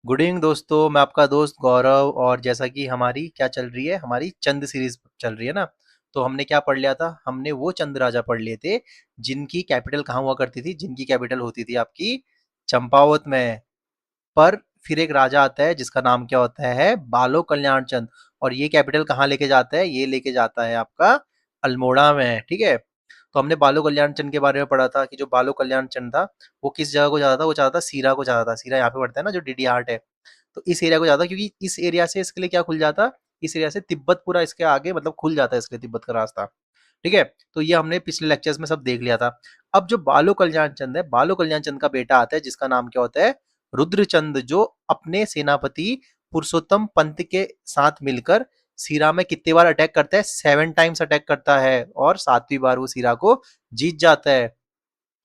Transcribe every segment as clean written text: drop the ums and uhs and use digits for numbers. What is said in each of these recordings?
Good evening दोस्तों, मैं आपका दोस्त गौरव। और जैसा कि हमारी क्या चल रही है, हमारी चंद सीरीज चल रही है ना। तो हमने क्या पढ़ लिया था, हमने वो चंद राजा पढ़ लिए थे जिनकी कैपिटल कहाँ हुआ करती थी, जिनकी कैपिटल होती थी आपकी चंपावत में। पर फिर एक राजा आता है जिसका नाम क्या होता है, बालो कल्याण चंद। और ये कैपिटल कहाँ लेके जाता है, ये लेके जाता है आपका अल्मोड़ा में। ठीक है। तो हमने बालो कल्याण चंद के बारे में पढ़ा था कि जो बालो कल्याण चंद था वो किस जगह को जाता था, वो जाता था सीरा को जाता था। सीरा यहाँ पे पड़ता है ना, जो डीडी हार्ट है। तो इस एरिया को जाता क्योंकि इस एरिया से इसके लिए क्या खुल जाता, इस एरिया से तिब्बत पूरा इसके आगे मतलब खुल जाता है इसके लिए तिब्बत का रास्ता। ठीक है। तो ये हमने पिछले लेक्चर्स में सब देख लिया था। अब जो बालो कल्याण चंद है, बालो कल्याण चंद का बेटा आता है जिसका नाम क्या होता है, रुद्रचंद, जो अपने सेनापति पुरुषोत्तम पंत के साथ मिलकर सीरा में कितने बार अटैक करता है, 7 टाइम्स अटैक करता है और 7वीं बार वो सीरा को जीत जाता है।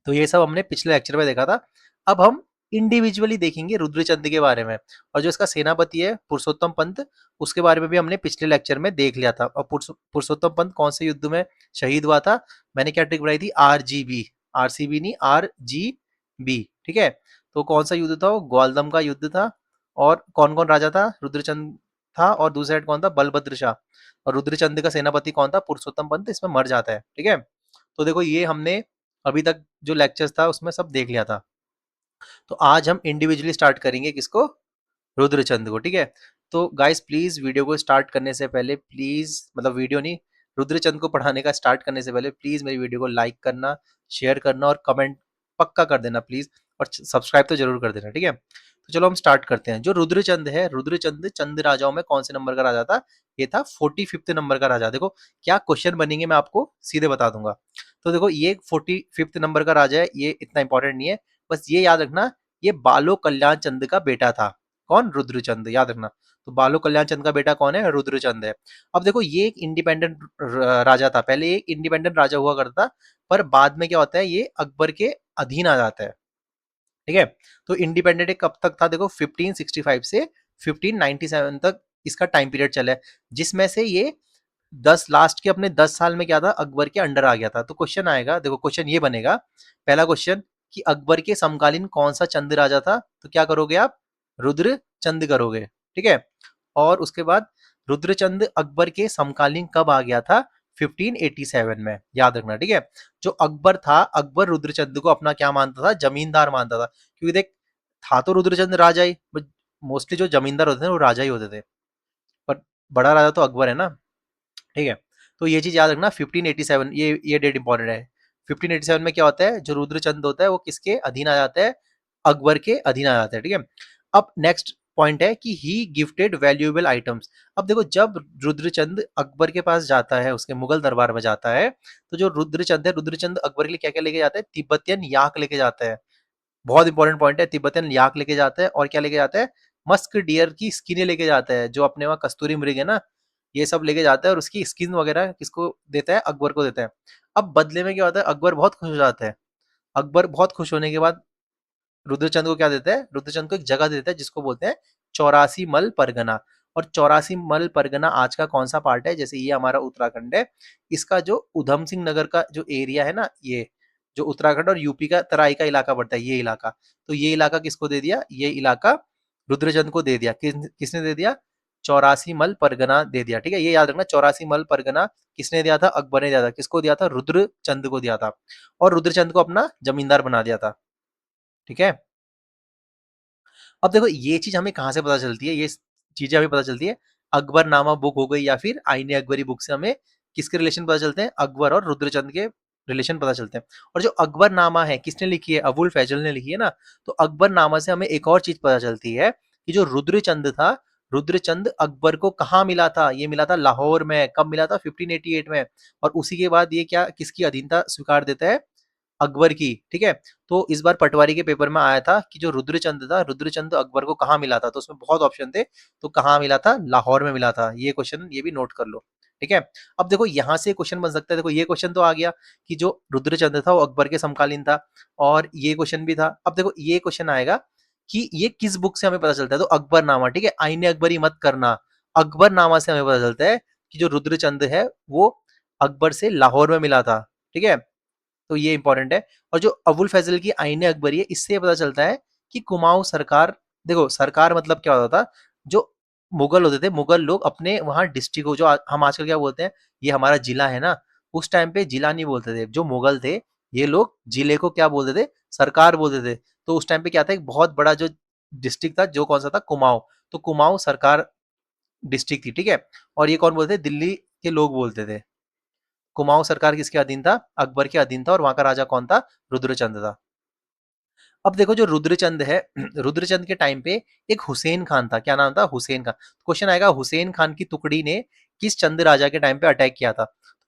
तो ये सब हमने पिछले लेक्चर में देखा था। अब हम इंडिविजुअली देखेंगे रुद्रचंद के बारे में। और जो इसका सेनापति है पुरुषोत्तम पंत, उसके बारे में भी हमने पिछले लेक्चर में देख लिया था। और पुरुषोत्तम पंत कौन से युद्ध में शहीद हुआ था, मैंने क्या ट्रिक बनाई थी, RGB, RCB नहीं, RGB। ठीक है। तो कौन सा युद्ध था, वो ग्वालदम का युद्ध था। और कौन कौन राजा था, रुद्रचंद था और दूसरे साइड कौन था, बलभद्र शाह। और रुद्रचंद का सेनापति कौन था, पुरुषोत्तम पंत इसमें मर जाता है। ठीक है। तो देखो ये हमने अभी तक जो लेक्चर्स था उसमें सब देख लिया था। तो आज हम इंडिविजुअली स्टार्ट करेंगे किसको, रुद्रचंद को। ठीक है। तो गाइस प्लीज वीडियो को स्टार्ट करने से पहले प्लीज, मतलब वीडियो नहीं, रुद्रचंद को पढ़ाने का स्टार्ट करने से पहले प्लीज मेरी वीडियो को लाइक करना, शेयर करना और कमेंट पक्का कर देना प्लीज। और सब्सक्राइब तो जरूर कर देना। ठीक है। तो चलो हम स्टार्ट करते हैं। जो रुद्रचंद है, रुद्रचंद चंद राजाओं में कौन से नंबर का राजा था, ये था 45th नंबर का राजा। देखो क्या क्वेश्चन बनेंगे मैं आपको सीधे बता दूंगा। तो देखो ये 45th नंबर का राजा है, ये इतना इंपॉर्टेंट नहीं है। बस ये याद रखना, ये बालो कल्याण चंद का बेटा था। कौन, रुद्रचंद, याद रखना। तो बालो कल्याण चंद का बेटा कौन है, रुद्रचंद है। अब देखो ये एक इंडिपेंडेंट राजा था, पहले एक इंडिपेंडेंट राजा हुआ करता, पर बाद में क्या होता है, ये अकबर के अधीन आ जाता है। ठीक है। तो इंडिपेंडेंट कब तक था, देखो 1565 से 1597 तक इसका टाइम पीरियड चला है, जिसमें से ये 10 लास्ट के अपने 10 साल में क्या था, अकबर के अंडर आ गया था। तो क्वेश्चन आएगा, देखो क्वेश्चन ये बनेगा, पहला क्वेश्चन कि अकबर के समकालीन कौन सा चंद राजा था, तो क्या करोगे आप, रुद्र चंद करोगे। ठीक है। और उसके बाद रुद्रचंद अकबर के समकालीन कब आ गया था, 1587 में, याद रखना। ठीक है। जो अकबर था, अकबर रुद्रचंद को अपना क्या मानता था, जमींदार मानता था। क्योंकि देख, था तो रुद्रचंद राजा ही, मोस्टली जो जमींदार होते थे वो राजा ही होते थे, पर बड़ा राजा तो अकबर है ना। ठीक है। तो ये चीज याद रखना, 1587, ये डेट इंपॉर्टेंट है। 1587 में क्या होता है, जो रुद्रचंद होता है वो किसके अधीन आ जाता है, अकबर के अधीन आ जाता है। ठीक है। अब नेक्स्ट पॉइंट है कि ही गिफ्टेड वैल्यूएबल आइटम्स। अब देखो जब रुद्रचंद अकबर के पास जाता है, उसके मुगल दरबार में जाता है, तो जो रुद्रचंद है, रुद्रचंद अकबर के लिए क्या क्या लेके जाता है, तिब्बतियन याक लेके जाता है। बहुत इंपॉर्टेंट पॉइंट है, तिब्बतियन याक लेके जाता है। और क्या लेके जाता है, मस्क डियर की स्किने लेके जाता है, जो अपने वहाँ कस्तूरी मृग है ना, ये सब लेके जाता है। और उसकी स्किन वगैरह किसको देता है, अकबर को देता है। अब बदले में क्या होता है, अकबर बहुत खुश हो जाता है। अकबर बहुत खुश होने के बाद रुद्रचंद को क्या देता है, रुद्रचंद को एक जगह देता है जिसको बोलते हैं 84 मल परगना। और 84 मल परगना आज का कौन सा पार्ट है, जैसे ये हमारा उत्तराखंड है, इसका जो उधम सिंह नगर का जो एरिया है ना, ये जो उत्तराखंड और यूपी का तराई का इलाका पड़ता है, ये इलाका, तो ये इलाका किसको दे दिया, ये इलाका रुद्रचंद को दे दिया। किसने दे दिया, 84 मल परगना दे दिया। ठीक है। ये याद रखना, 84 मल परगना किसने दिया था, अकबर ने दिया था। किसको दिया था, रुद्रचंद को दिया था। और रुद्रचंद को अपना जमींदार बना दिया था। ठीक है। अब देखो ये चीज हमें कहाँ से पता चलती है, ये चीजें हमें पता चलती है अकबरनामा बुक हो गई या फिर आईने अकबरी बुक से हमें किसके रिलेशन पता चलते हैं, अकबर और रुद्रचंद के रिलेशन पता चलते हैं। और जो अकबरनामा है किसने लिखी है, अबुल फैजल ने लिखी है ना। तो अकबरनामा से हमें एक और चीज पता चलती है कि जो रुद्रचंद था, रुद्रचंद अकबर को कहाँ मिला था, ये मिला था लाहौर में। कब मिला था, 1588 में। और उसी के बाद ये क्या, किसकी अधीनता स्वीकार देता है, अकबर की। ठीक है। तो इस बार पटवारी के पेपर में आया था कि जो रुद्रचंद था, रुद्रचंद अकबर को कहाँ मिला था, तो उसमें बहुत ऑप्शन थे। तो कहाँ मिला था, लाहौर में मिला था। ये क्वेश्चन ये भी नोट कर लो। ठीक है। अब देखो यहाँ से क्वेश्चन बन सकता है, देखो ये क्वेश्चन तो आ गया कि जो रुद्रचंद था वो अकबर के समकालीन था। और ये क्वेश्चन भी था। अब देखो ये क्वेश्चन आएगा कि ये किस बुक से हमें पता चलता है, तो अकबरनामा। ठीक है। आईने अकबरी मत करना, अकबरनामा से हमें पता चलता है कि जो रुद्रचंद है वो अकबर से लाहौर में मिला था। ठीक है। तो ये इंपॉर्टेंट है। और जो अबुल फैजल की आईने अकबरी है, इससे पता चलता है कि कुमाऊं सरकार देखो सरकार मतलब क्या होता था, जो मुगल होते थे, मुगल लोग अपने वहाँ डिस्ट्रिक्ट को, जो हम आजकल क्या बोलते हैं, ये हमारा जिला है ना, उस टाइम पे जिला नहीं बोलते थे, जो मुगल थे ये लोग जिले को क्या बोलते थे, सरकार बोलते थे। तो उस टाइम पे क्या था, एक बहुत बड़ा जो डिस्ट्रिक्ट था, जो कौन सा था, कुमाऊं। तो कुमाऊं सरकार डिस्ट्रिक्ट थी, ठीक है। और ये कौन बोलते थे, दिल्ली के लोग बोलते थे। कुमाऊं सरकार किसके अधीन था, अकबर के अधीन था, और वहां का राजा कौन था, रुद्रचंद था। अब देखो जो रुद्रचंद है, रुद्रचंद के टाइम पे एक हुसैन खान था, क्या नाम था, हुसैन खान। क्वेश्चन आएगा, हुसैन खान की टुकड़ी ने किस चंद राजा के टाइम पे अटैक किया था।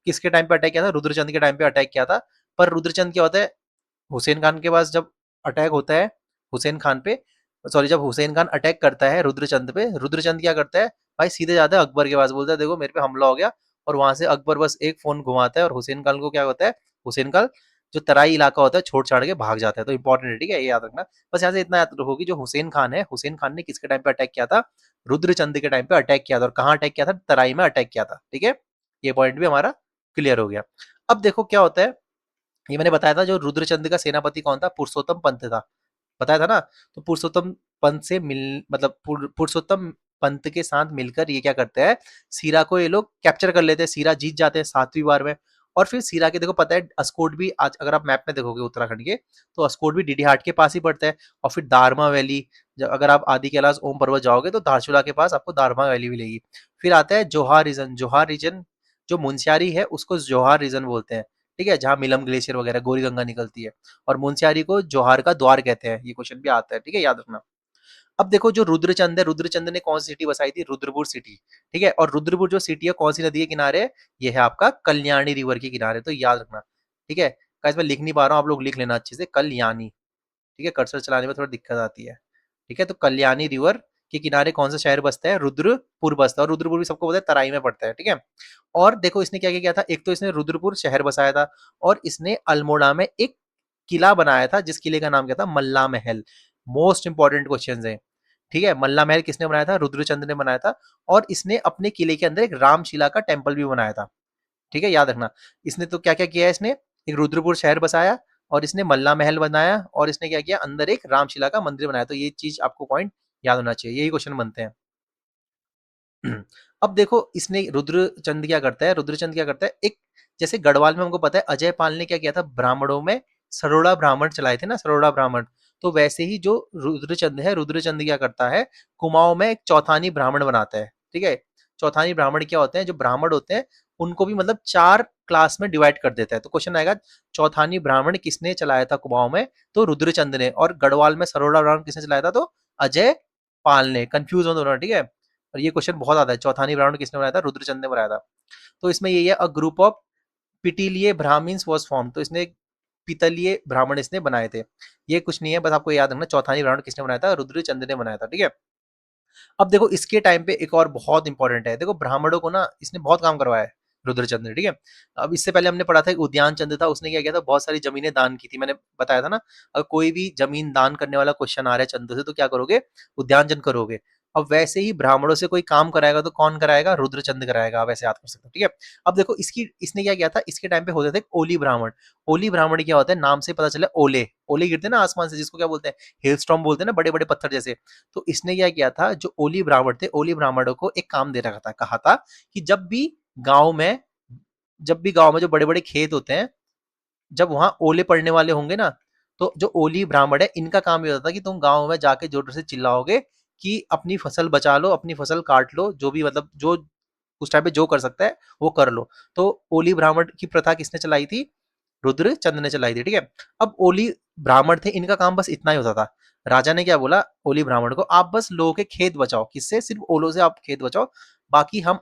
किसके टाइम पे अटैक किया था, रुद्रचंद के टाइम पे अटैक किया था। पर रुद्रचंद क्या होता है, हुसैन खान के पास जब अटैक होता है, हुसैन खान पे, सॉरी, जब हुसैन खान अटैक करता है रुद्रचंद पे, रुद्रचंद क्या करता है, भाई सीधे जाता है अकबर के पास, बोलता है देखो मेरे पे हमला हो गया। और वहां से अकबर बस एक फोन घुमाता है और हुसैन खान को क्या होता है, हुसैन खान जो तराई इलाका होता है छोड़ छाड़ के भाग जाता है। तो इंपॉर्टेंट है, ठीक है, ये याद रखना। बस यहाँ से इतना याद रखो कि जो हुसैन खान है, हुसैन खान ने किसके टाइम पे अटैक किया था, रुद्रचंद के टाइम पे अटैक किया था। और कहाँ अटैक किया था, तराई में अटैक किया था, ठीक है। ये पॉइंट भी हमारा क्लियर हो गया। अब देखो क्या होता है, ये मैंने बताया था जो रुद्रचंद का सेनापति कौन था, पुरुषोत्तम पंत था, बताया था ना। तो पुरुषोत्तम पंत से मिल, मतलब पुरुषोत्तम पंत के साथ मिलकर ये क्या करते हैं, सीरा को ये लोग कैप्चर कर लेते हैं, सीरा जीत जाते हैं 7वीं बार में। और फिर सीरा के देखो पता है, अस्कोट भी, आज अगर आप मैप में देखोगे उत्तराखंड के, तो अस्कोट भी डीडीहाट के पास ही पड़ता है। और फिर दारमा वैली, अगर आप आदि कैलाश ओम पर्वत जाओगे तो धारचूला के पास आपको दारमा वैली मिलेगी। फिर आता है जोहार रीजन, जोहार रीजन जो मुंशियारी है उसको जोहार रीजन बोलते हैं, ठीक है, जहाँ मिलम ग्लेशियर वगैरह गोरी गंगा निकलती है। और मुंशियारी को जोहार का द्वार कहते हैं, ये क्वेश्चन भी आता है, ठीक है, याद रखना। अब देखो जो रुद्रचंद है, रुद्रचंद ने कौन सी सिटी बसाई थी, रुद्रपुर सिटी, ठीक है। और रुद्रपुर जो सिटी है कौन सी नदी के किनारे है, ये है आपका कल्याणी रिवर के किनारे, तो याद रखना, ठीक है। गाइस मैं लिख नहीं पा रहा हूँ, आप लोग लिख लेना अच्छे से, कल्याणी, ठीक है, कर्सर चलाने में थोड़ा दिक्कत आती है, ठीक है। तो कल्याणी रिवर के किनारे कौन सा शहर बसता है, रुद्रपुर बसता है। और रुद्रपुर भी सबको पता है तराई में पड़ता है, ठीक है। और देखो इसने क्या क्या किया था, एक तो इसने रुद्रपुर शहर बसाया था, और इसने अल्मोड़ा में एक किला बनाया था, जिस किले का नाम क्या था, Malla Mahal. Most important question है, ठीक है। मल्ला महल किसने बनाया था, रुद्रचंद ने बनाया था। और इसने अपने किले के अंदर एक रामशिला का टेम्पल भी बनाया था, ठीक है, याद रखना। इसने तो क्या क्या किया है, इसने एक रुद्रपुर शहर बसाया, और इसने मल्ला महल बनाया, और इसने क्या किया, अंदर एक रामशिला का मंदिर बनाया। तो ये चीज आपको पॉइंट याद होना चाहिए, यही क्वेश्चन बनते हैं। अब देखो इसने रुद्रचंद क्या करता है, रुद्रचंद क्या करता है, एक जैसे गढ़वाल में हमको पता है अजय पाल ने क्या किया था, ब्राह्मणों में सरोड़ा ब्राह्मण चलाए थे ना, सरोड़ा ब्राह्मण। तो वैसे ही जो रुद्रचंद है, रुद्रचंद क्या करता है, कुमाऊं में एक चौथानी ब्राह्मण बनाता है, ठीक है। चौथानी ब्राह्मण क्या होते हैं, जो ब्राह्मण होते हैं उनको भी मतलब 4 क्लास में डिवाइड कर देता है। तो क्वेश्चन आएगा, चौथानी ब्राह्मण किसने चलाया था कुमाऊं में, तो रुद्रचंद ने। और गढ़वाल में सरोड़ा ब्राह्मण किसने चलाया था, तो अजय पाल ने। कंफ्यूज मत होना, ठीक है। और ये क्वेश्चन बहुत आता है, चौथानी ब्राह्मण किसने बनाया था, रुद्रचंद ने बनाया था। तो इसमें यही है, अ ग्रुप ऑफ पिटीलिए ब्राह्मण्स वाज फॉर्म, तो इसने पितलीय ब्राह्मण इसने बनाए थे। ये कुछ नहीं है, बस आपको याद रखना, चौथानी ब्राह्मण किसने बनाया था, रुद्रचंद ने बनाया था, ठीक है। अब देखो इसके टाइम पे एक और बहुत इंपॉर्टेंट है, देखो ब्राह्मणों को ना इसने बहुत काम करवाया है, रुद्रचंद ने, ठीक है। अब इससे पहले हमने पढ़ा था, उद्यान चंद था, उसने क्या किया था, बहुत सारी जमीनें दान की थी, मैंने बताया था ना। अगर कोई भी जमीन दान करने वाला क्वेश्चन आ रहा है चंद से, तो क्या करोगे, उद्यान चंद करोगे। अब वैसे ही ब्राह्मणों से कोई काम कराएगा तो कौन कराएगा, रुद्रचंद कराएगा, आप ऐसे याद कर सकते हो, ठीक है। अब देखो इसकी, इसने क्या किया था, इसके टाइम पे होते थे ओली ब्राह्मण। ओली ब्राह्मण क्या होता है, नाम से पता चला, ओले, ओले गिरते हैं ना आसमान से, जिसको क्या बोलते हैं, हेल स्टॉर्म बोलते हैं ना, बड़े बड़े पत्थर जैसे। तो इसने क्या किया था, जो ओली ब्राह्मण थे, ओली ब्राह्मणों को एक काम दे रखा था, कहा था कि गांव में जब भी गांव में जो बड़े बड़े खेत होते हैं, जब वहां ओले पड़ने वाले होंगे ना, तो जो ओली ब्राह्मण है इनका काम ये होता था कि तुम गांव में जाके जोर से चिल्लाओगे कि अपनी फसल बचा लो, अपनी फसल काट लो, जो भी मतलब जो उस टाइम पे जो कर सकता है वो कर लो। तो ओली ब्राह्मण की प्रथा किसने चलाई थी, रुद्रचंद ने चलाई थी, ठीक है। अब ओली ब्राह्मण थे, इनका काम बस इतना ही होता था। राजा ने क्या बोला ओली ब्राह्मण को, आप बस लोगों के खेत बचाओ, किससे, सिर्फ ओलों से आप खेत बचाओ, बाकी हम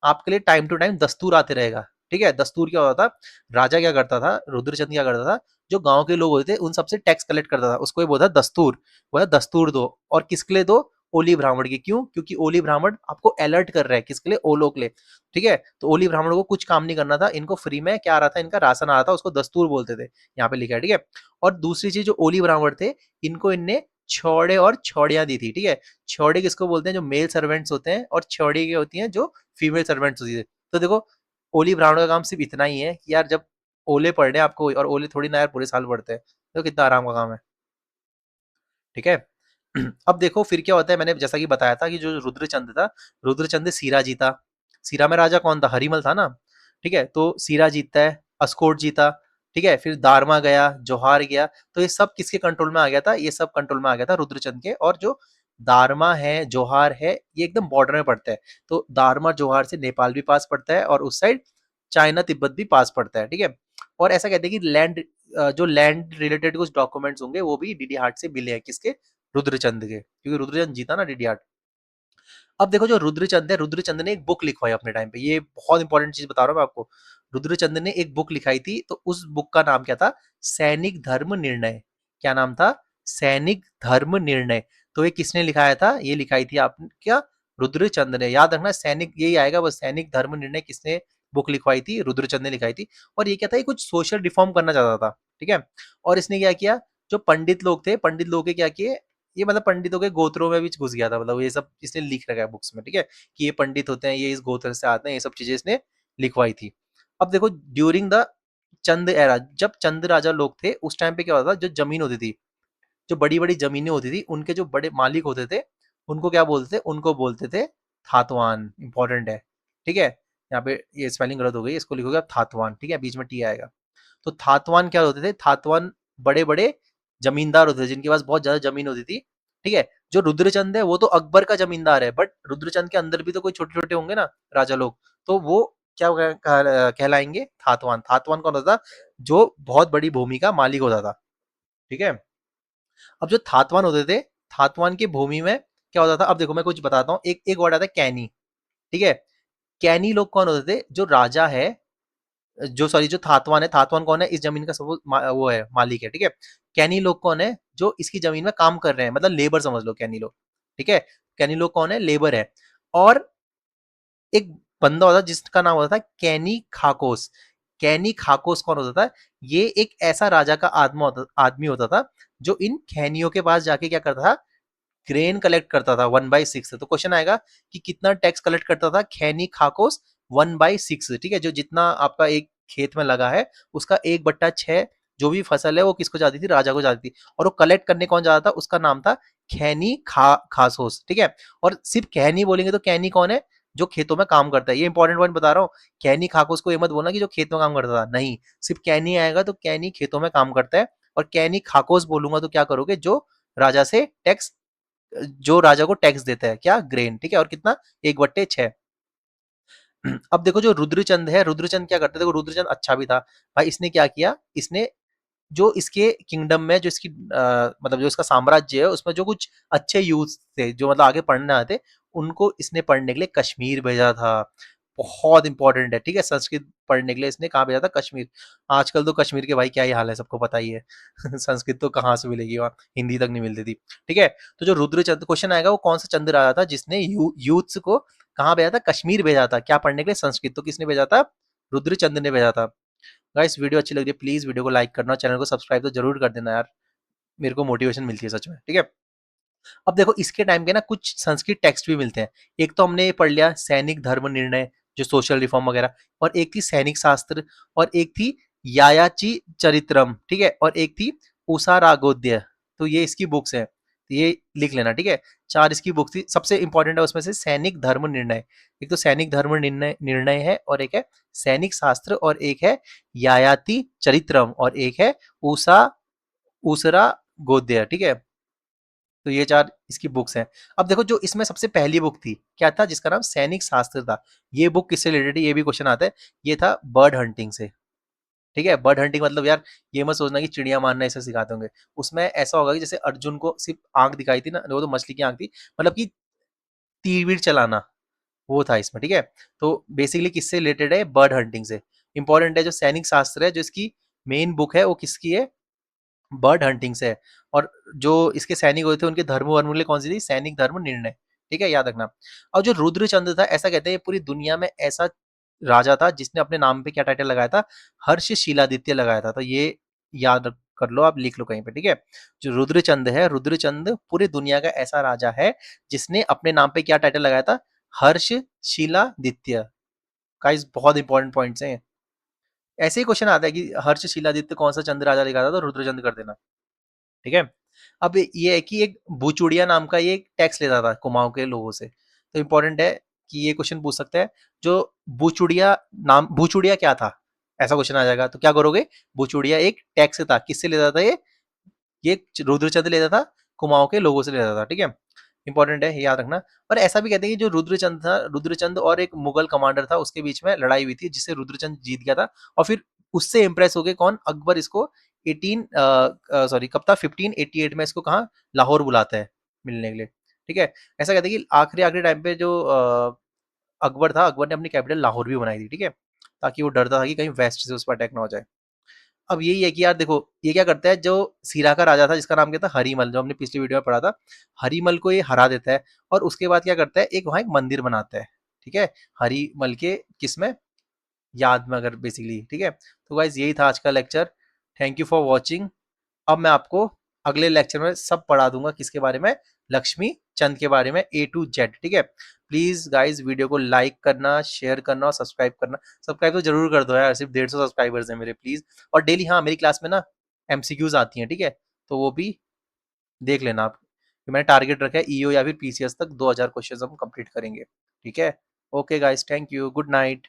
आपके लिए टाइम टू टाइम दस्तूर आते रहेगा, ठीक है। दस्तूर क्या होता था, राजा क्या करता था, रुद्रचंद क्या करता था, जो गांव के लोग होते थे उन सबसे टैक्स कलेक्ट करता था, उसको ये बोलता दस्तूर, बोला दस्तूर दो। और किसके लिए दो, ओली ब्राह्मण की, क्यों, क्योंकि ओली ब्राह्मण आपको अलर्ट कर रहा है, किसके लिए, ओलो के लिए, ठीक है। तो ओली ब्राह्मण को कुछ काम नहीं करना था, इनको फ्री में क्या आ रहा था, इनका राशन आ रहा था, उसको दस्तूर बोलते थे, यहाँ पे लिखा है, ठीक है। और दूसरी चीज, जो ओली ब्राह्मण थे, इनको इनने छौड़े और छौड़ियां दी थी, ठीक है। छौड़े किसको बोलते हैं, जो मेल सर्वेंट्स होते हैं, और छौड़ी की होती हैं जो फीमेल सर्वेंट्स होती है। तो देखो ओली ब्राह्मण का काम सिर्फ इतना ही है कि यार जब ओले पढ़ने आपको, और ओले थोड़ी ना यार पूरे साल पढ़ते हैं, तो कितना आराम का काम है, ठीक है। अब देखो फिर क्या होता है, मैंने जैसा कि बताया था कि जो रुद्रचंद था, रुद्रचंद सीरा जीता। सीरा में राजा कौन था? हरिमल था ना। ठीक है, तो सीरा जीतता है, अस्कोट जीता। ठीक है, फिर दारमा गया, जोहार गया। तो ये सब किसके कंट्रोल में आ गया था? ये सब कंट्रोल में आ गया था रुद्रचंद के। और जो दारमा है, जोहार है, ये एकदम बॉर्डर में पड़ता है। तो दारमा जोहार से नेपाल भी पास पड़ता है, और उस साइड चाइना तिब्बत भी पास पड़ता है। ठीक है, और ऐसा कहते हैं कि जो लैंड रिलेटेड कुछ डॉक्यूमेंट्स होंगे वो भी डीडी हार्ट से मिले हैं। किसके? रुद्रचंद के, क्योंकि रुद्रचंद जीता ना डीडी हार्ट। अब देखो जो रुद्रचंद है, रुद्रचंद ने एक बुक लिखवाई अपने टाइम पे। ये बहुत इंपॉर्टेंट चीज बता रहा हूँ मैं आपको। रुद्रचंद ने एक बुक लिखाई थी, तो उस बुक का नाम क्या था? सैनिक धर्म निर्णय। क्या नाम था? सैनिक धर्म निर्णय। तो ये किसने लिखाया था? ये लिखाई थी आप क्या? रुद्रचंद ने। याद रखना, सैनिक यही आएगा बस। सैनिक धर्म निर्णय किसने बुक लिखवाई थी? रुद्रचंद ने लिखाई थी। और ये क्या था? ये कुछ सोशल रिफॉर्म करना चाहता था। ठीक है, और इसने क्या किया? जो पंडित लोग थे, पंडित लोग के क्या किए, ये मतलब पंडितों के गोत्रों में भी घुस गया था। मतलब ये सब इसने लिख रखा है बुक्स में। ठीक है, कि ये पंडित होते हैं, ये इस गोत्र से आते हैं, ये सब चीजें इसने लिखवाई थी। अब देखो ड्यूरिंग द चंद एरा, जब चंद राजा लोग थे उस टाइम पे क्या होता था? जो जमीन होती थी, जो बड़ी बड़ी जमीनें होती थी, उनके जो बड़े मालिक होते थे, उनको क्या बोलते थे? उनको बोलते थे थातवान। इंपॉर्टेंट है। ठीक है, यहाँ पे ये स्पेलिंग गलत हो गई, इसको लिखोगे आप थातवान। ठीक है, बीच में टी आएगा। तो थातवान क्या होते थे? थातवान बड़े बड़े जमींदार होते थे, जिनके पास बहुत ज्यादा जमीन होती थी। ठीक है, जो रुद्रचंद है वो तो अकबर का जमींदार है, बट रुद्रचंद के अंदर भी तो कोई छोटे छोटे होंगे ना राजा लोग। तो वो क्या कहलाएंगे? थातवान। थातवान कौन होता था? जो बहुत बड़ी भूमि का मालिक होता था। ठीक है, अब जो थातवान होते थे, थातवान की भूमि में क्या होता था? अब देखो मैं कुछ बताता हूँ। एक एक वर्ड आता है कैनी। ठीक है, कैनी लोग कौन होते थे? जो राजा है, जो सॉरी जो थातवान है, थातवान कौन है? इस जमीन का सब वो है, मालिक है। ठीक है, कैनी लोग कौन है? जो इसकी जमीन में काम कर रहे हैं, मतलब लेबर समझ लो कैनी लोग। ठीक है, कैनी लोग कौन है? लेबर है। और एक बंदा होता जिसका नाम होता था कैनी खाकोस। कैनी खाकोस कौन होता था? ये एक ऐसा राजा का आदमी होता था जो इन खैनियों के पास जाके क्या करता था? ग्रेन कलेक्ट करता था 1/6। तो क्वेश्चन आएगा कि कितना टैक्स कलेक्ट करता था खैनी खाकोस? 1/6। ठीक है, जो जितना आपका एक खेत में लगा है उसका 1/6 जो भी फसल है वो किसको जाती थी? राजा को जाती थी। और वो कलेक्ट करने कौन जाता था? उसका नाम था खैनी खासोस। ठीक है, और सिर्फ खैनी बोलेंगे तो कैनी कौन है? जो खेतों में काम करता है। ये इंपॉर्टेंट पॉइंट बता रहा हूँ। कैनी खाकोस को ये मत बोलना कि जो खेत में काम करता था, नहीं। सिर्फ कैनी आएगा तो कैनी खेतों में काम करता है। और कैनी खाकोस बोलूंगा तो क्या करोगे? जो राजा से टैक्स, जो राजा को टैक्स देता है, क्या? ग्रेन। ठीक है, और कितना? 1/6। अब देखो जो रुद्रचंद है, रुद्रचंद क्या करता है? देखो रुद्रचंद अच्छा भी था भाई। इसने क्या किया? इसने जो इसके किंगडम में, जो इसकी मतलब जो इसका साम्राज्य है उसमें जो कुछ अच्छे यूथ थे, जो मतलब आगे पढ़ने आते, उनको इसने पढ़ने के लिए कश्मीर भेजा था। बहुत इंपॉर्टेंट है। ठीक है, संस्कृत पढ़ने के लिए इसने कहाँ भेजा था? कश्मीर। आजकल तो कश्मीर के भाई क्या ही हाल है, सबको पता ही है। संस्कृत तो कहाँ से मिलेगी वहाँ, हिंदी तक नहीं मिलती थी। ठीक है, तो जो रुद्रचंद, क्वेश्चन आएगा वो कौन सा चंद्र राजा था जिसने यूथ्स को कहाँ भेजा था? कश्मीर भेजा था। क्या पढ़ने के लिए? संस्कृत। तो किसने भेजा था? रुद्रचंद ने भेजा था। गाइस वीडियो अच्छी लग रही है, प्लीज वीडियो को लाइक करना, चैनल को सब्सक्राइब तो जरूर कर देना यार। मेरे को मोटिवेशन मिलती है सच में। ठीक है, अब देखो इसके टाइम के ना कुछ संस्कृत टेक्स्ट भी मिलते हैं। एक तो हमने पढ़ लिया सैनिक धर्म निर्णय, जो सोशल रिफॉर्म वगैरह। और एक थी सैनिक शास्त्र। और एक थी यायाची चरित्रम। ठीक है, और एक थी उषा रागोद्य। तो ये इसकी बुक्स है, तो ये लिख लेना। ठीक है, 4 इसकी बुक्स थी। सबसे इंपॉर्टेंट है उसमें से सैनिक धर्म निर्णय। एक तो सैनिक धर्म निर्णय निर्णय है, और एक है सैनिक शास्त्र, और एक है यायाति चरित्रम, और एक है उषा उसरा गोद्य। ठीक है, तो ये 4 इसकी बुक्स हैं। अब देखो जो इसमें सबसे पहली बुक थी, क्या था? जिसका नाम सैनिक शास्त्र था। ये बुक किससे रिलेटेड है? ये भी क्वेश्चन आता है। ये था बर्ड हंटिंग से। ठीक है, बर्ड हंटिंग मतलब यार ये मत सोचना कि चिड़िया मारना ऐसे सिखाते होंगे। उसमें ऐसा होगा कि जैसे अर्जुन को सिर्फ आंख दिखाई थी ना, वो तो मछली की आंख थी, मतलब कि तीर वीर चलाना, वो था इसमें। ठीक है, तो बेसिकली किससे रिलेटेड है? बर्ड हंटिंग से। इंपॉर्टेंट है। जो सैनिक शास्त्र है, जो इसकी मेन बुक है, वो किसकी है? बर्ड हंटिंग से है। और जो इसके सैनिक होते थे उनके धर्म वर्मूल्य कौन सी थी? सैनिक धर्म निर्णय। ठीक है, याद रखना। और जो रुद्रचंद था, ऐसा कहते हैं पूरी दुनिया में ऐसा राजा था जिसने अपने नाम पे क्या टाइटल लगाया था? हर्षशीलादित्य लगाया था। तो ये याद कर लो, आप लिख लो कहीं पे। ठीक है, जो रुद्रचंद है, रुद्रचंद पूरी दुनिया का ऐसा राजा है जिसने अपने नाम पे क्या टाइटल लगाया था? हर्षशीलादित्य। गाइस बहुत इंपॉर्टेंट पॉइंट्स हैं। ऐसे ही क्वेश्चन आता है कि हर्षशीलादित्य कौन सा चंद्र राजा लिखा था? तो रुद्रचंद कर देना। ठीक है, अब ये है कि एक भूचुड़िया नाम का ये टैक्स लेता था कुमाऊं के लोगों से। तो इंपॉर्टेंट है कि ये क्वेश्चन पूछ सकता है, जो भूचुड़िया नाम, भूचुड़िया क्या था, ऐसा क्वेश्चन आ जाएगा। तो क्या करोगे, भूचुड़िया एक टैक्स था, किससे लेता था ये रुद्रचंद लेता था, कुमाऊं के लोगों से लेता था, ठीक है। इंपॉर्टेंट है, ये याद रखना। और ऐसा भी कहते हैं कि जो रुद्रचंद था, रुद्रचंद और एक मुगल कमांडर था, उसके बीच में लड़ाई हुई थी जिससे रुद्रचंद जीत गया था। और फिर उससे इंप्रेस हो गए कौन, अकबर इसको 18 कब था 1588 में इसको कहाँ, लाहौर बुलाता है मिलने के लिए, ठीक है। ऐसा कहते हैं कि आखिरी आखिरी टाइम पे जो अकबर था, अकबर ने अपनी कैपिटल लाहौर भी बनाई थी, ठीक है, ताकि वो डरता था कि कहीं वेस्ट से उस पर अटैक ना हो जाए। अब यही है कि यार देखो, ये क्या करता है, जो सीरा का राजा था जिसका नाम क्या था, हरिमल, जो हमने पिछली वीडियो में पढ़ा था, हरिमल को ये हरा देता है। और उसके बाद क्या करता है, एक वहां एक मंदिर बनाता है, ठीक है, हरिमल के किसमें, याद में, अगर बेसिकली, ठीक है। तो गाइज यही था आज का lecture. Thank you for watching. अब मैं आपको अगले लेक्चर में सब पढ़ा दूंगा, किसके बारे में, लक्ष्मी चंद के बारे में A to Z, ठीक है। प्लीज गाइज वीडियो को लाइक करना, शेयर करना और सब्सक्राइब करना। सब्सक्राइब तो जरूर कर दो यार, सिर्फ 150 सब्सक्राइबर्स हैं मेरे, प्लीज। और डेली, हाँ, मेरी क्लास में ना MCQs आती हैं, ठीक है, तो वो भी देख लेना आप। मैंने टारगेट रखा है EO या फिर PCS तक 2000 क्वेश्चन हम कंप्लीट करेंगे, ठीक है। Okay guys, thank you, good night.